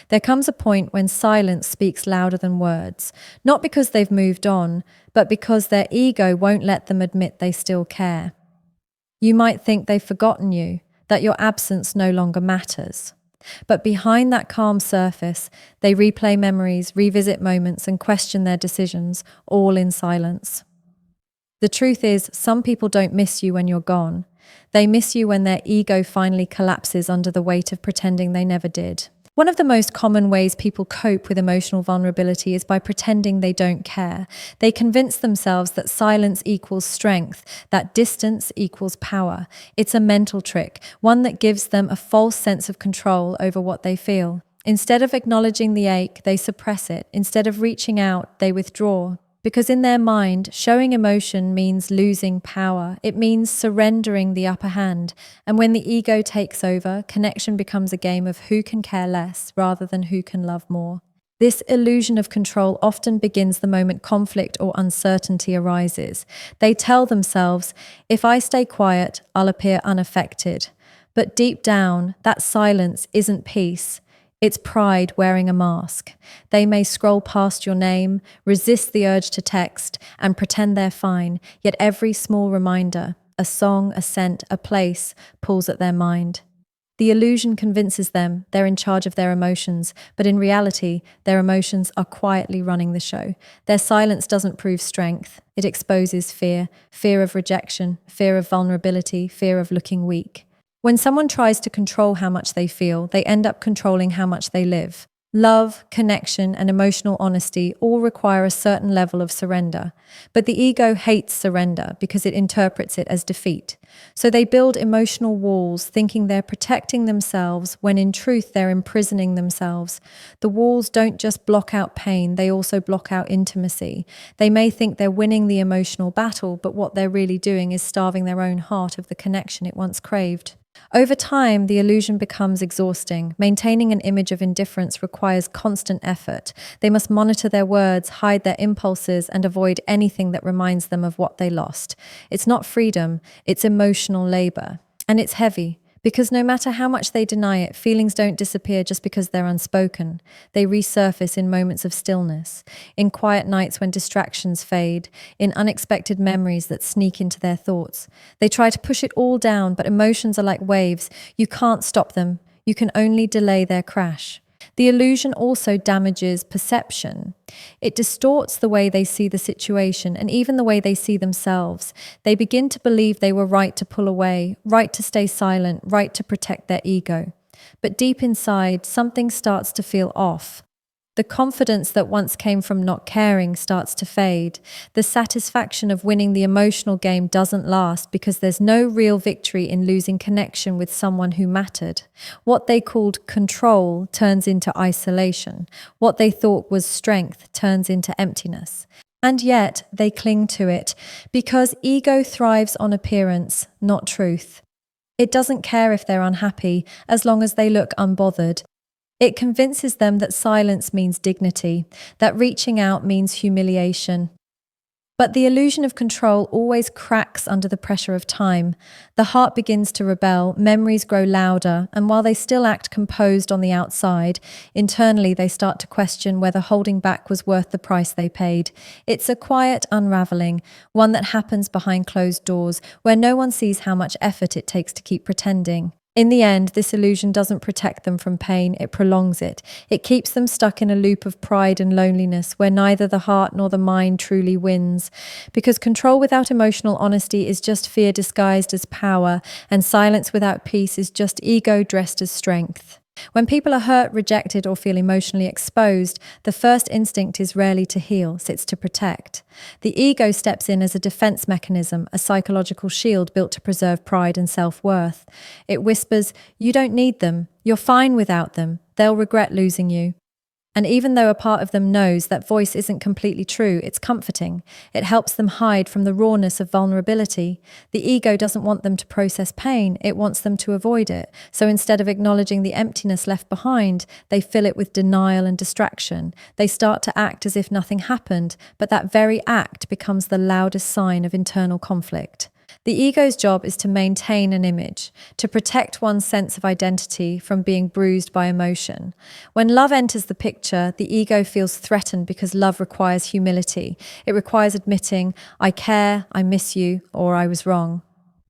There comes a point when silence speaks louder than words, not because they've moved on, but because their ego won't let them admit they still care. You might think they've forgotten you, that your absence no longer matters. But behind that calm surface, they replay memories, revisit moments, and question their decisions, all in silence. The truth is, some people don't miss you when you're gone. They miss you when their ego finally collapses under the weight of pretending they never did. One of the most common ways people cope with emotional vulnerability is by pretending they don't care. They convince themselves that silence equals strength, that distance equals power. It's a mental trick, one that gives them a false sense of control over what they feel. Instead of acknowledging the ache, they suppress it. Instead of reaching out, they withdraw. Because in their mind, showing emotion means losing power. It means surrendering the upper hand. And when the ego takes over, connection becomes a game of who can care less rather than who can love more. This illusion of control often begins the moment conflict or uncertainty arises. They tell themselves, if I stay quiet, I'll appear unaffected. But deep down, that silence isn't peace. It's pride wearing a mask. They may scroll past your name, resist the urge to text, and pretend they're fine, yet every small reminder, a song, a scent, a place, pulls at their mind. The illusion convinces them they're in charge of their emotions, but in reality, their emotions are quietly running the show. Their silence doesn't prove strength. It exposes fear, fear of rejection, fear of vulnerability, fear of looking weak. When someone tries to control how much they feel, they end up controlling how much they live. Love, connection, and emotional honesty all require a certain level of surrender. But the ego hates surrender because it interprets it as defeat. So they build emotional walls, thinking they're protecting themselves when in truth they're imprisoning themselves. The walls don't just block out pain, they also block out intimacy. They may think they're winning the emotional battle, but what they're really doing is starving their own heart of the connection it once craved. Over time, the illusion becomes exhausting. Maintaining an image of indifference requires constant effort. They must monitor their words, hide their impulses, and avoid anything that reminds them of what they lost. It's not freedom, it's emotional labor. And it's heavy, because no matter how much they deny it, feelings don't disappear just because they're unspoken. They resurface in moments of stillness, in quiet nights when distractions fade, in unexpected memories that sneak into their thoughts. They try to push it all down, but emotions are like waves. You can't stop them. You can only delay their crash. The illusion also damages perception. It distorts the way they see the situation and even the way they see themselves. They begin to believe they were right to pull away, right to stay silent, right to protect their ego. But deep inside, something starts to feel off. The confidence that once came from not caring starts to fade. The satisfaction of winning the emotional game doesn't last because there's no real victory in losing connection with someone who mattered. What they called control turns into isolation. What they thought was strength turns into emptiness. And yet they cling to it because ego thrives on appearance, not truth. It doesn't care if they're unhappy as long as they look unbothered. It convinces them that silence means dignity, that reaching out means humiliation. But the illusion of control always cracks under the pressure of time. The heart begins to rebel, memories grow louder, and while they still act composed on the outside, internally they start to question whether holding back was worth the price they paid. It's a quiet unraveling, one that happens behind closed doors, where no one sees how much effort it takes to keep pretending. In the end, this illusion doesn't protect them from pain, it prolongs it. It keeps them stuck in a loop of pride and loneliness where neither the heart nor the mind truly wins. Because control without emotional honesty is just fear disguised as power, and silence without peace is just ego dressed as strength. When people are hurt, rejected, or feel emotionally exposed, the first instinct is rarely to heal, it's to protect. The ego steps in as a defense mechanism, a psychological shield built to preserve pride and self-worth. It whispers, "You don't need them. You're fine without them. They'll regret losing you." And even though a part of them knows that voice isn't completely true, it's comforting. It helps them hide from the rawness of vulnerability. The ego doesn't want them to process pain, it wants them to avoid it. So instead of acknowledging the emptiness left behind, they fill it with denial and distraction. They start to act as if nothing happened, but that very act becomes the loudest sign of internal conflict. The ego's job is to maintain an image, to protect one's sense of identity from being bruised by emotion. When love enters the picture, the ego feels threatened because love requires humility. It requires admitting, I care, I miss you, or I was wrong.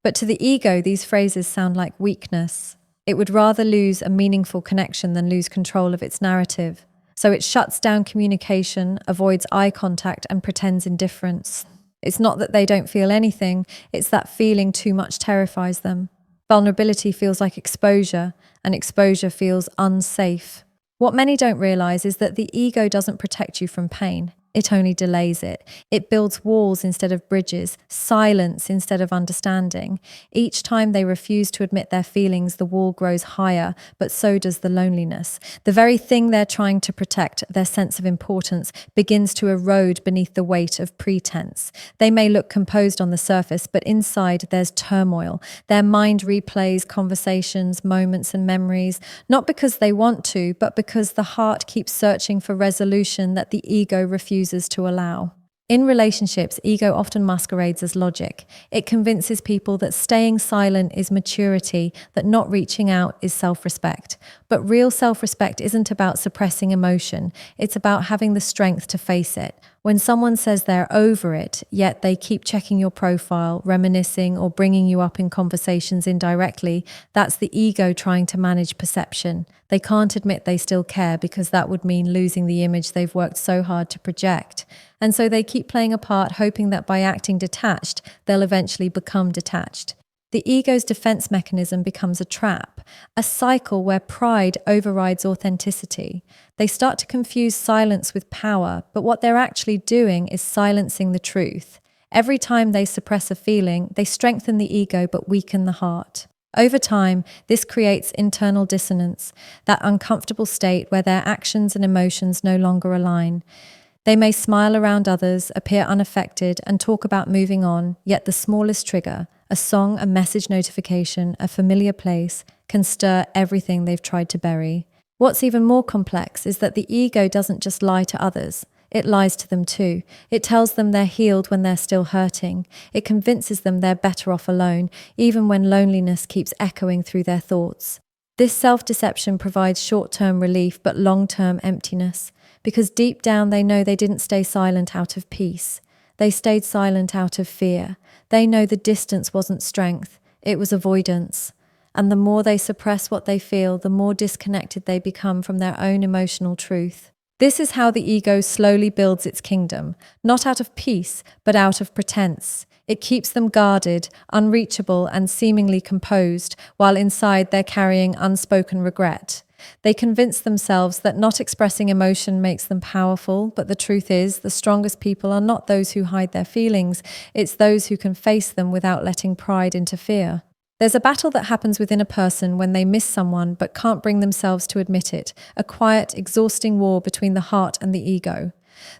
But to the ego, these phrases sound like weakness. It would rather lose a meaningful connection than lose control of its narrative. So it shuts down communication, avoids eye contact, and pretends indifference. It's not that they don't feel anything, it's that feeling too much terrifies them. Vulnerability feels like exposure, and exposure feels unsafe. What many don't realize is that the ego doesn't protect you from pain. It only delays it. It builds walls instead of bridges, silence instead of understanding. Each time they refuse to admit their feelings, the wall grows higher, but so does the loneliness. The very thing they're trying to protect, their sense of importance, begins to erode beneath the weight of pretense. They may look composed on the surface, but inside there's turmoil. Their mind replays conversations, moments, and memories, not because they want to, but because the heart keeps searching for resolution that the ego refuses to allow. In relationships, ego often masquerades as logic. It convinces people that staying silent is maturity, that not reaching out is self-respect. But real self-respect isn't about suppressing emotion. It's about having the strength to face it. When someone says they're over it, yet they keep checking your profile, reminiscing, or bringing you up in conversations indirectly, that's the ego trying to manage perception. They can't admit they still care because that would mean losing the image they've worked so hard to project. And so they keep playing a part, hoping that by acting detached, they'll eventually become detached. The ego's defense mechanism becomes a trap, a cycle where pride overrides authenticity. They start to confuse silence with power, but what they're actually doing is silencing the truth. Every time they suppress a feeling, they strengthen the ego but weaken the heart. Over time, this creates internal dissonance, that uncomfortable state where their actions and emotions no longer align. They may smile around others, appear unaffected, and talk about moving on, yet the smallest trigger, a song, a message notification, a familiar place, can stir everything they've tried to bury. What's even more complex is that the ego doesn't just lie to others. It lies to them too. It tells them they're healed when they're still hurting. It convinces them they're better off alone, even when loneliness keeps echoing through their thoughts. This self-deception provides short-term relief but long-term emptiness, because deep down they know they didn't stay silent out of peace. They stayed silent out of fear. They know the distance wasn't strength, it was avoidance. And the more they suppress what they feel, the more disconnected they become from their own emotional truth. This is how the ego slowly builds its kingdom, not out of peace, but out of pretense. It keeps them guarded, unreachable, and seemingly composed, while inside they're carrying unspoken regret. They convince themselves that not expressing emotion makes them powerful, but the truth is, the strongest people are not those who hide their feelings, it's those who can face them without letting pride interfere. There's a battle that happens within a person when they miss someone but can't bring themselves to admit it, a quiet, exhausting war between the heart and the ego.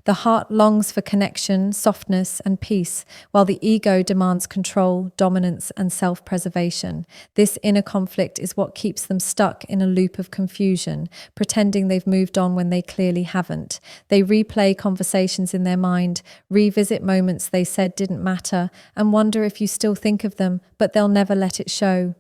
The heart longs for connection, softness, and peace, while the ego demands control, dominance, and self-preservation. This inner conflict is what keeps them stuck in a loop of confusion, pretending they've moved on when they clearly haven't. They replay conversations in their mind, revisit moments they said didn't matter, and wonder if you still think of them, but they'll never let it show.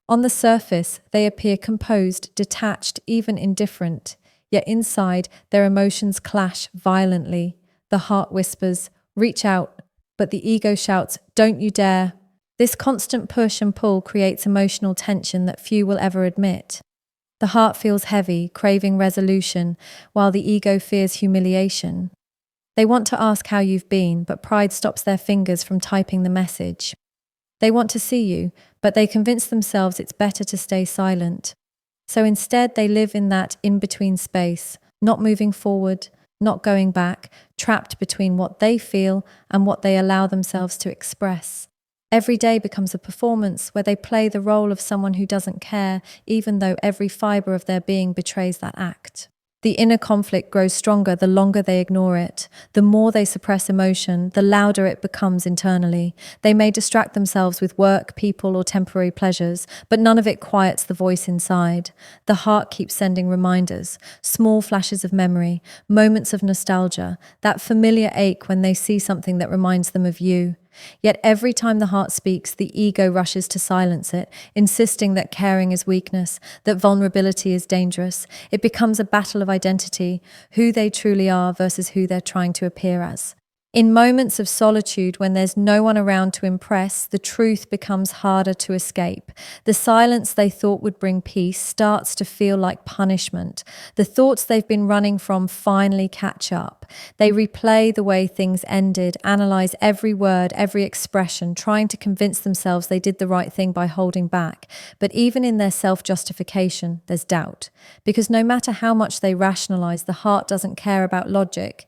On the surface, they appear composed, detached, even indifferent. Yet inside, their emotions clash violently. The heart whispers, reach out, but the ego shouts, don't you dare. This constant push and pull creates emotional tension that few will ever admit. The heart feels heavy, craving resolution, while the ego fears humiliation. They want to ask how you've been, but pride stops their fingers from typing the message. They want to see you, but they convince themselves it's better to stay silent. So instead, they live in that in-between space, not moving forward, not going back, trapped between what they feel and what they allow themselves to express. Every day becomes a performance where they play the role of someone who doesn't care, even though every fibre of their being betrays that act. The inner conflict grows stronger the longer they ignore it. The more they suppress emotion, the louder it becomes internally. They may distract themselves with work, people, or temporary pleasures, but none of it quiets the voice inside. The heart keeps sending reminders, small flashes of memory, moments of nostalgia, that familiar ache when they see something that reminds them of you. Yet every time the heart speaks, the ego rushes to silence it, insisting that caring is weakness, that vulnerability is dangerous. It becomes a battle of identity, who they truly are versus who they're trying to appear as. In moments of solitude, when there's no one around to impress, the truth becomes harder to escape. The silence they thought would bring peace starts to feel like punishment. The thoughts they've been running from finally catch up. They replay the way things ended, analyze every word, every expression, trying to convince themselves they did the right thing by holding back. But even in their self-justification, there's doubt. Because no matter how much they rationalize, the heart doesn't care about logic.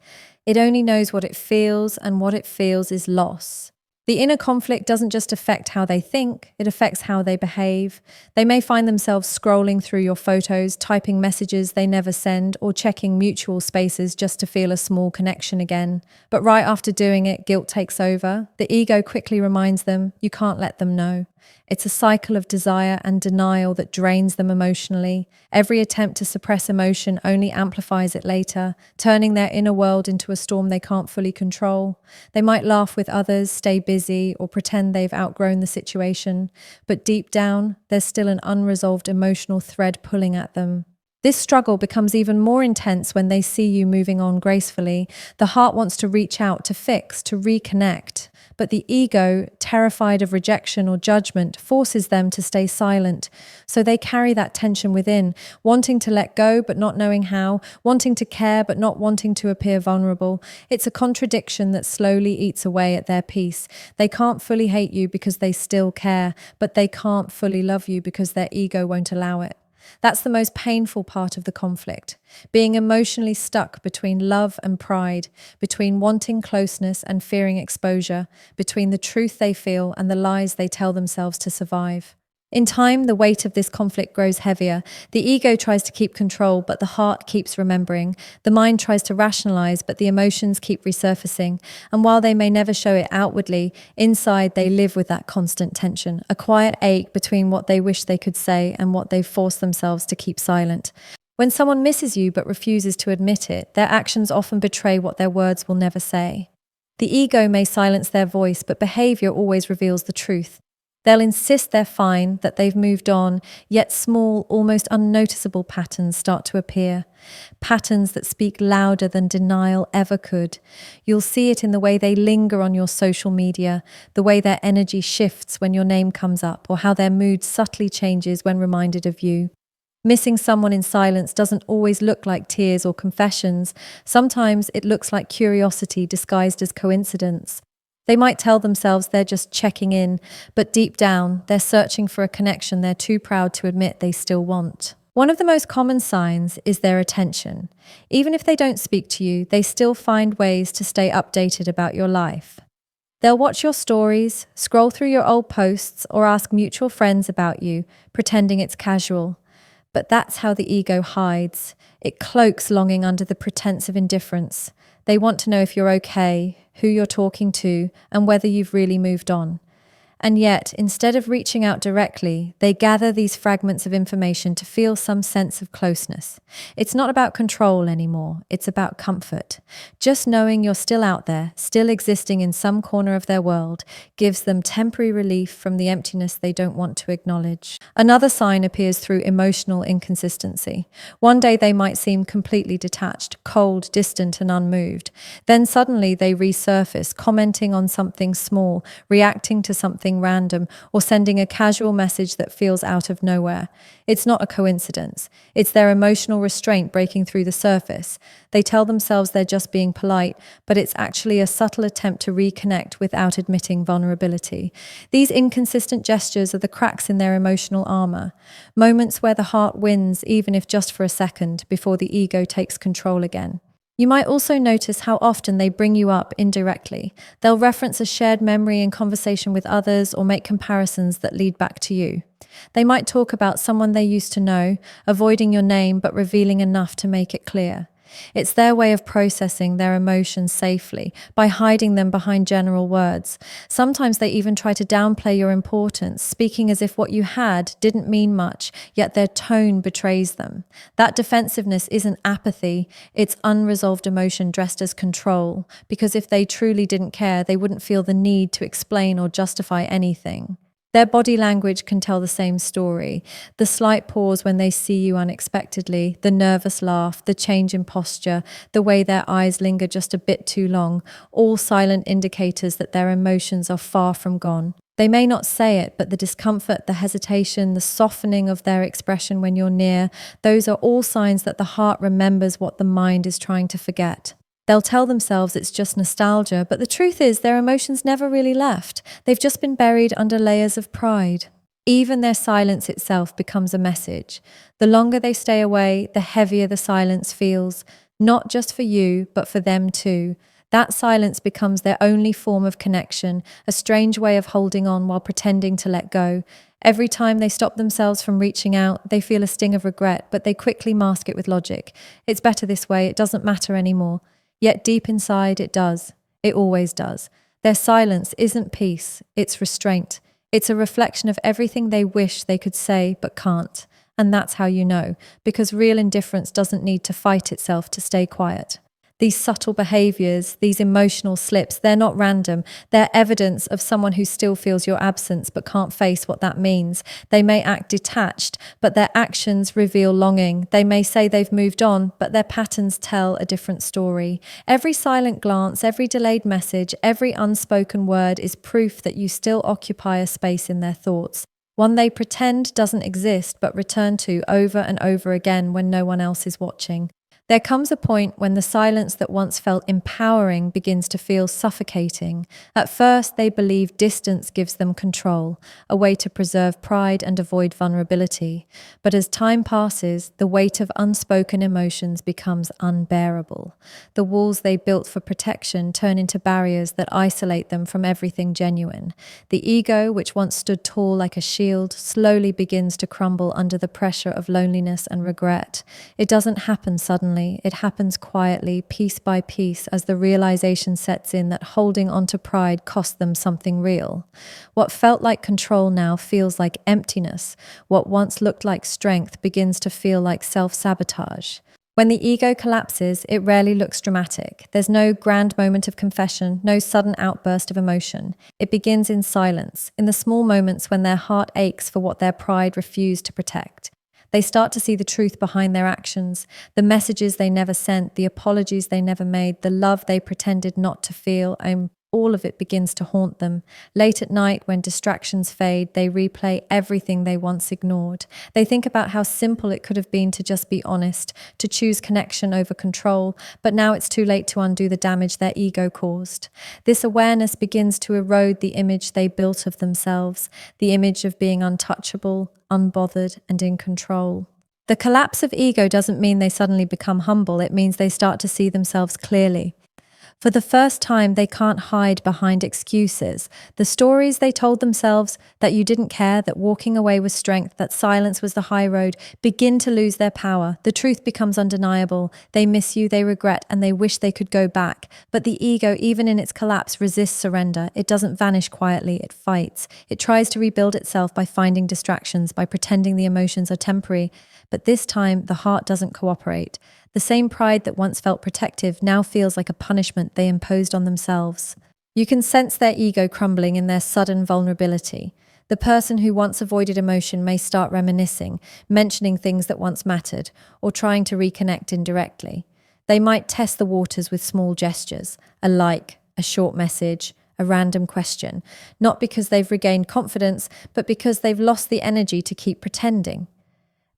It only knows what it feels, and what it feels is loss. The inner conflict doesn't just affect how they think, it affects how they behave. They may find themselves scrolling through your photos, typing messages they never send, or checking mutual spaces just to feel a small connection again. But right after doing it, guilt takes over. The ego quickly reminds them, you can't let them know. It's a cycle of desire and denial that drains them emotionally. Every attempt to suppress emotion only amplifies it later, turning their inner world into a storm they can't fully control. They might laugh with others, stay busy, or pretend they've outgrown the situation, but deep down, there's still an unresolved emotional thread pulling at them. This struggle becomes even more intense when they see you moving on gracefully. The heart wants to reach out, to fix, to reconnect. But the ego, terrified of rejection or judgment, forces them to stay silent. So they carry that tension within, wanting to let go but not knowing how, wanting to care but not wanting to appear vulnerable. It's a contradiction that slowly eats away at their peace. They can't fully hate you because they still care, but they can't fully love you because their ego won't allow it. That's the most painful part of the conflict, being emotionally stuck between love and pride, between wanting closeness and fearing exposure, between the truth they feel and the lies they tell themselves to survive. In time, the weight of this conflict grows heavier. The ego tries to keep control, but the heart keeps remembering. The mind tries to rationalize, but the emotions keep resurfacing. And while they may never show it outwardly, inside they live with that constant tension, a quiet ache between what they wish they could say and what they've forced themselves to keep silent. When someone misses you but refuses to admit it, their actions often betray what their words will never say. The ego may silence their voice, but behavior always reveals the truth. They'll insist they're fine, that they've moved on, yet small, almost unnoticeable patterns start to appear. Patterns that speak louder than denial ever could. You'll see it in the way they linger on your social media, the way their energy shifts when your name comes up, or how their mood subtly changes when reminded of you. Missing someone in silence doesn't always look like tears or confessions. Sometimes it looks like curiosity disguised as coincidence. They might tell themselves they're just checking in, but deep down, they're searching for a connection they're too proud to admit they still want. One of the most common signs is their attention. Even if they don't speak to you, they still find ways to stay updated about your life. They'll watch your stories, scroll through your old posts, or ask mutual friends about you, pretending it's casual. But that's how the ego hides. It cloaks longing under the pretense of indifference. They want to know if you're okay, who you're talking to, and whether you've really moved on. And yet, instead of reaching out directly, they gather these fragments of information to feel some sense of closeness. It's not about control anymore, it's about comfort. Just knowing you're still out there, still existing in some corner of their world, gives them temporary relief from the emptiness they don't want to acknowledge. Another sign appears through emotional inconsistency. One day they might seem completely detached, cold, distant, and unmoved. Then suddenly they resurface, commenting on something small, reacting to something random, or sending a casual message that feels out of nowhere. It's not a coincidence. It's their emotional restraint breaking through the surface. They tell themselves they're just being polite, but it's actually a subtle attempt to reconnect without admitting vulnerability. These inconsistent gestures are the cracks in their emotional armor, moments where the heart wins, even if just for a second, before the ego takes control again. You might also notice how often they bring you up indirectly. They'll reference a shared memory in conversation with others or make comparisons that lead back to you. They might talk about someone they used to know, avoiding your name but revealing enough to make it clear. It's their way of processing their emotions safely by hiding them behind general words. Sometimes they even try to downplay your importance, speaking as if what you had didn't mean much, yet their tone betrays them. That defensiveness isn't apathy, it's unresolved emotion dressed as control, because if they truly didn't care, they wouldn't feel the need to explain or justify anything. Their body language can tell the same story. The slight pause when they see you unexpectedly, the nervous laugh, the change in posture, the way their eyes linger just a bit too long, all silent indicators that their emotions are far from gone. They may not say it, but the discomfort, the hesitation, the softening of their expression when you're near, those are all signs that the heart remembers what the mind is trying to forget. They'll tell themselves it's just nostalgia, but the truth is their emotions never really left. They've just been buried under layers of pride. Even their silence itself becomes a message. The longer they stay away, the heavier the silence feels, not just for you, but for them too. That silence becomes their only form of connection, a strange way of holding on while pretending to let go. Every time they stop themselves from reaching out, they feel a sting of regret, but they quickly mask it with logic. It's better this way, it doesn't matter anymore. Yet deep inside, it does. It always does. Their silence isn't peace, it's restraint. It's a reflection of everything they wish they could say but can't. And that's how you know, because real indifference doesn't need to fight itself to stay quiet. These subtle behaviors, these emotional slips, they're not random. They're evidence of someone who still feels your absence but can't face what that means. They may act detached, but their actions reveal longing. They may say they've moved on, but their patterns tell a different story. Every silent glance, every delayed message, every unspoken word is proof that you still occupy a space in their thoughts. One they pretend doesn't exist but return to over and over again when no one else is watching. There comes a point when the silence that once felt empowering begins to feel suffocating. At first, they believe distance gives them control, a way to preserve pride and avoid vulnerability. But as time passes, the weight of unspoken emotions becomes unbearable. The walls they built for protection turn into barriers that isolate them from everything genuine. The ego, which once stood tall like a shield, slowly begins to crumble under the pressure of loneliness and regret. It doesn't happen suddenly. It happens quietly, piece by piece, as the realization sets in that holding onto pride cost them something real. What felt like control now feels like emptiness. What once looked like strength begins to feel like self-sabotage. When the ego collapses, it rarely looks dramatic. There's no grand moment of confession, no sudden outburst of emotion. It begins in silence, in the small moments when their heart aches for what their pride refused to protect. They start to see the truth behind their actions, the messages they never sent, the apologies they never made, the love they pretended not to feel, and all of it begins to haunt them. Late at night, when distractions fade, they replay everything they once ignored. They think about how simple it could have been to just be honest, to choose connection over control, but now it's too late to undo the damage their ego caused. This awareness begins to erode the image they built of themselves, the image of being untouchable, unbothered, and in control. The collapse of ego doesn't mean they suddenly become humble, it means they start to see themselves clearly. For the first time, they can't hide behind excuses. The stories they told themselves, that you didn't care, that walking away was strength, that silence was the high road, begin to lose their power. The truth becomes undeniable. They miss you, they regret, and they wish they could go back. But the ego, even in its collapse, resists surrender. It doesn't vanish quietly, it fights. It tries to rebuild itself by finding distractions, by pretending the emotions are temporary. But this time, the heart doesn't cooperate. The same pride that once felt protective now feels like a punishment they imposed on themselves. You can sense their ego crumbling in their sudden vulnerability. The person who once avoided emotion may start reminiscing, mentioning things that once mattered, or trying to reconnect indirectly. They might test the waters with small gestures, a like, a short message, a random question, not because they've regained confidence, but because they've lost the energy to keep pretending.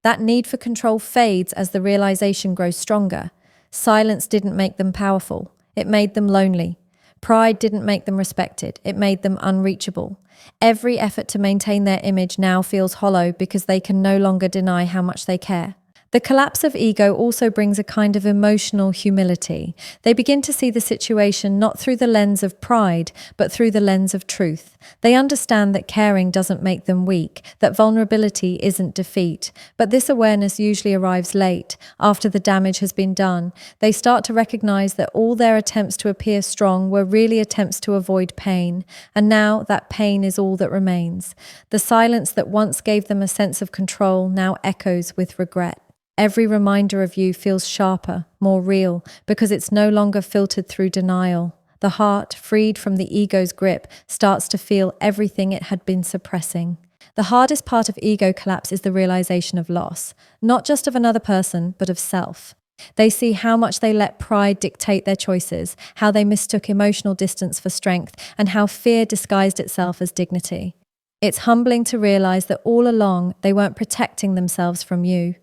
That need for control fades as the realization grows stronger. Silence didn't make them powerful. It made them lonely. Pride didn't make them respected. It made them unreachable. Every effort to maintain their image now feels hollow because they can no longer deny how much they care. The collapse of ego also brings a kind of emotional humility. They begin to see the situation not through the lens of pride, but through the lens of truth. They understand that caring doesn't make them weak, that vulnerability isn't defeat. But this awareness usually arrives late, after the damage has been done. They start to recognize that all their attempts to appear strong were really attempts to avoid pain. And now that pain is all that remains. The silence that once gave them a sense of control now echoes with regret. Every reminder of you feels sharper, more real, because it's no longer filtered through denial. The heart, freed from the ego's grip, starts to feel everything it had been suppressing. The hardest part of ego collapse is the realization of loss, not just of another person, but of self. They see how much they let pride dictate their choices, how they mistook emotional distance for strength, and how fear disguised itself as dignity. It's humbling to realize that all along they weren't protecting themselves from you.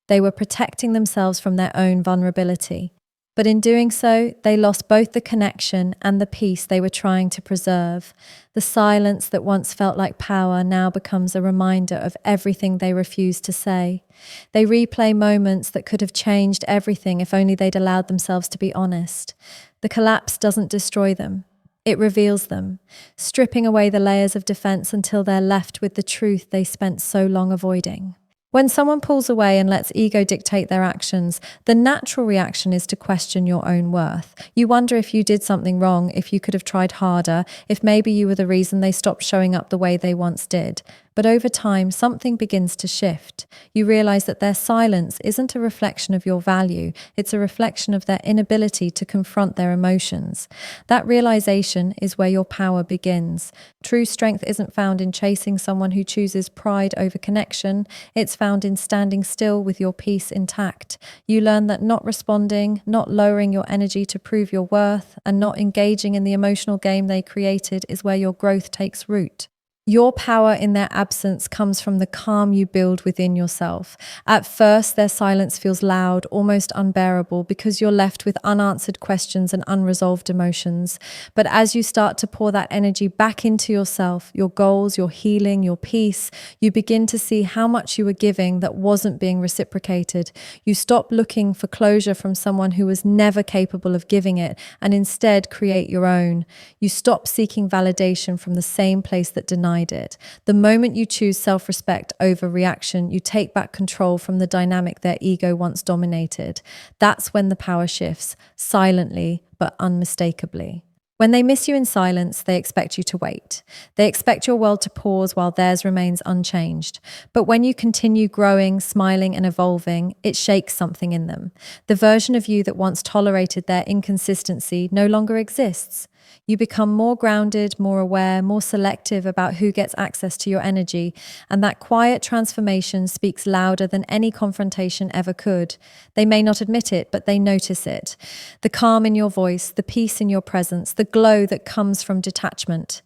They were protecting themselves from their own vulnerability. But in doing so, they lost both the connection and the peace they were trying to preserve. The silence that once felt like power now becomes a reminder of everything they refused to say. They replay moments that could have changed everything if only they'd allowed themselves to be honest. The collapse doesn't destroy them. It reveals them, stripping away the layers of defense until they're left with the truth they spent so long avoiding. When someone pulls away and lets ego dictate their actions, the natural reaction is to question your own worth. You wonder if you did something wrong, if you could have tried harder, if maybe you were the reason they stopped showing up the way they once did. But over time, something begins to shift. You realize that their silence isn't a reflection of your value, it's a reflection of their inability to confront their emotions. That realization is where your power begins. True strength isn't found in chasing someone who chooses pride over connection, it's found in standing still with your peace intact. You learn that not responding, not lowering your energy to prove your worth, and not engaging in the emotional game they created is where your growth takes root. Your power in their absence comes from the calm you build within yourself. At first, their silence feels loud, almost unbearable, because you're left with unanswered questions and unresolved emotions. But as you start to pour that energy back into yourself, your goals, your healing, your peace, you begin to see how much you were giving that wasn't being reciprocated. You stop looking for closure from someone who was never capable of giving it, and instead create your own. You stop seeking validation from the same place that denied it. The moment you choose self-respect over reaction, you take back control from the dynamic their ego once dominated. That's when the power shifts, silently but unmistakably. When they miss you in silence, they expect you to wait. They expect your world to pause while theirs remains unchanged. But when you continue growing, smiling, and evolving, it shakes something in them. The version of you that once tolerated their inconsistency no longer exists. You become more grounded, more aware, more selective about who gets access to your energy, and that quiet transformation speaks louder than any confrontation ever could. They may not admit it, but they notice it. The calm in your voice, the peace in your presence, the glow that comes from detachment.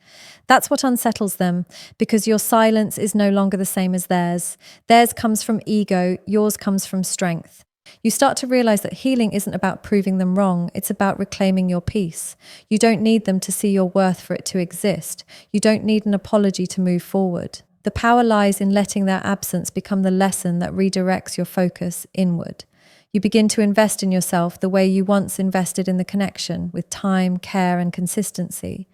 That's what unsettles them, because your silence is no longer the same as theirs. Theirs comes from ego, yours comes from strength. You start to realize that healing isn't about proving them wrong, it's about reclaiming your peace. You don't need them to see your worth for it to exist. You don't need an apology to move forward. The power lies in letting their absence become the lesson that redirects your focus inward. You begin to invest in yourself the way you once invested in the connection, with time, care, and consistency.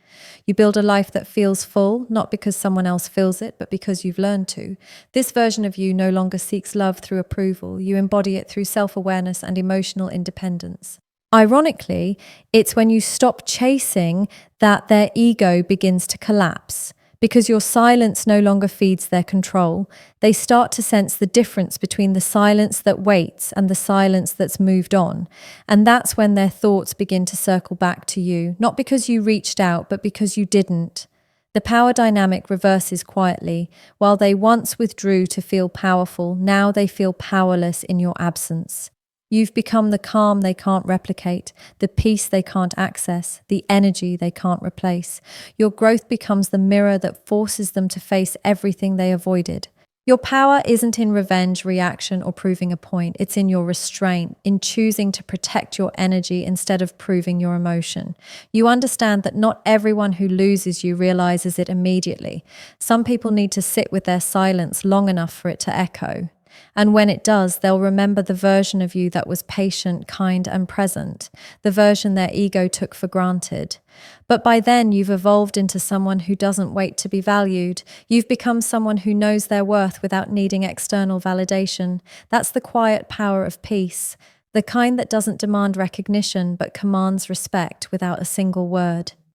You build a life that feels full, not because someone else fills it, but because you've learned to. This version of you no longer seeks love through approval. You embody it through self-awareness and emotional independence. Ironically, it's when you stop chasing that their ego begins to collapse. Because your silence no longer feeds their control, they start to sense the difference between the silence that waits and the silence that's moved on. And that's when their thoughts begin to circle back to you, not because you reached out, but because you didn't. The power dynamic reverses quietly. While they once withdrew to feel powerful, now they feel powerless in your absence. You've become the calm they can't replicate, the peace they can't access, the energy they can't replace. Your growth becomes the mirror that forces them to face everything they avoided. Your power isn't in revenge, reaction, or proving a point. It's in your restraint, in choosing to protect your energy instead of proving your emotion. You understand that not everyone who loses you realizes it immediately. Some people need to sit with their silence long enough for it to echo. And when it does, they'll remember the version of you that was patient, kind, and present, the version their ego took for granted. But by then, you've evolved into someone who doesn't wait to be valued. You've become someone who knows their worth without needing external validation. That's the quiet power of peace, the kind that doesn't demand recognition but commands respect without a single word.